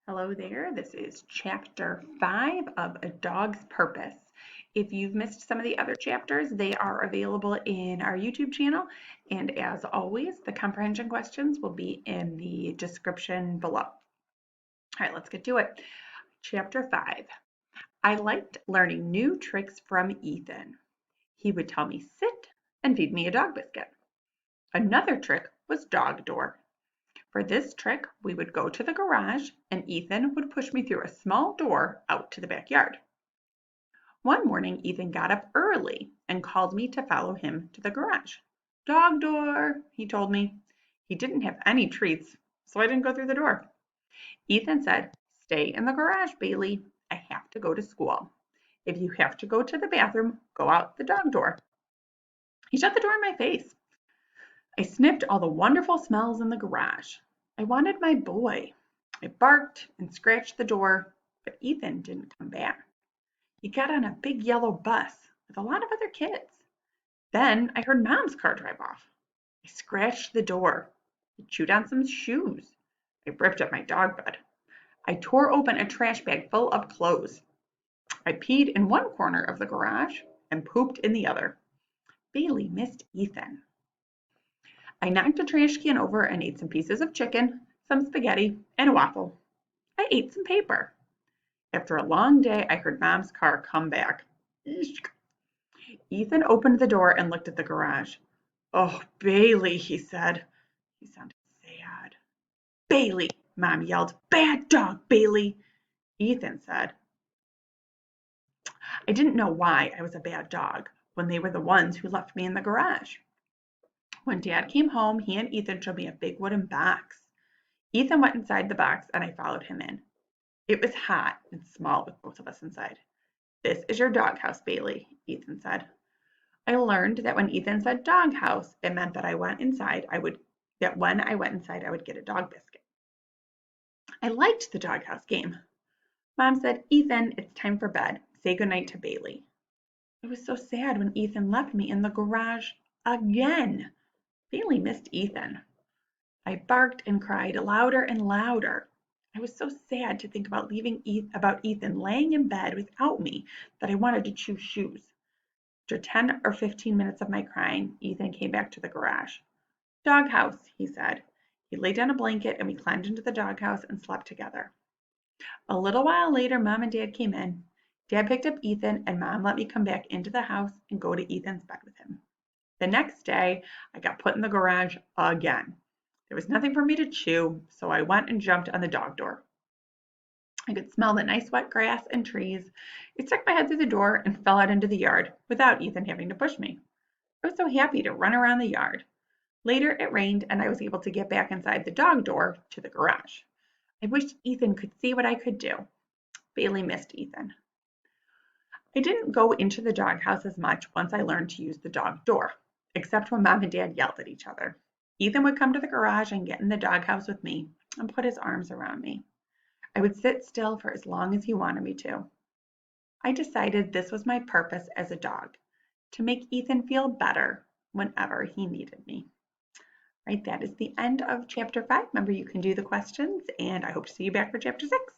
Hello there, this is chapter 5 of A Dog's Purpose. If you've missed some of the other chapters, they are available in our YouTube channel, and as always, the comprehension questions will be in the description below. All right, let's get to it. Chapter 5. I liked learning new tricks from Ethan. He would tell me sit and feed me a dog biscuit. Another trick was dog door. For this trick, we would go to the garage and Ethan would push me through a small door out to the backyard. One morning, Ethan got up early and called me to follow him to the garage. Dog door, he told me. He didn't have any treats, so I didn't go through the door. Ethan said, stay in the garage, Bailey. I have to go to school. If you have to go to the bathroom, go out the dog door. He shut the door in my face. I sniffed all the wonderful smells in the garage. I wanted my boy. I barked and scratched the door, but Ethan didn't come back. He got on a big yellow bus with a lot of other kids. Then I heard Mom's car drive off. I scratched the door. I chewed on some shoes. I ripped up my dog bed. I tore open a trash bag full of clothes. I peed in one corner of the garage and pooped in the other. Bailey missed Ethan. I knocked a trash can over and ate some pieces of chicken, some spaghetti, and a waffle. I ate some paper. After a long day, I heard Mom's car come back. Ethan opened the door and looked at the garage. Oh, Bailey, he said. He sounded sad. Bailey, Mom yelled. Bad dog, Bailey. Ethan said, I didn't know why I was a bad dog when they were the ones who left me in the garage. When Dad came home, he and Ethan showed me a big wooden box. Ethan went inside the box and I followed him in. It was hot and small with both of us inside. This is your doghouse, Bailey, Ethan said. I learned that when Ethan said doghouse, it meant that when I went inside, I would get a dog biscuit. I liked the doghouse game. Mom said, Ethan, it's time for bed. Say goodnight to Bailey. I was so sad when Ethan left me in the garage again. Bailey missed Ethan. I barked and cried louder and louder. I was so sad to think about Ethan laying in bed without me that I wanted to choose shoes. After 10 or 15 minutes of my crying, Ethan came back to the garage. Doghouse, he said. He laid down a blanket and we climbed into the doghouse and slept together. A little while later, Mom and Dad came in. Dad picked up Ethan and Mom let me come back into the house and go to Ethan's bed with him. The next day, I got put in the garage again. There was nothing for me to chew, so I went and jumped on the dog door. I could smell the nice wet grass and trees. I stuck my head through the door and fell out into the yard without Ethan having to push me. I was so happy to run around the yard. Later it rained and I was able to get back inside the dog door to the garage. I wished Ethan could see what I could do. Bailey missed Ethan. I didn't go into the doghouse as much once I learned to use the dog door, except when Mom and Dad yelled at each other. Ethan would come to the garage and get in the doghouse with me and put his arms around me. I would sit still for as long as he wanted me to. I decided this was my purpose as a dog, to make Ethan feel better whenever he needed me. Right, that is the end of chapter 5. Remember, you can do the questions, and I hope to see you back for chapter 6.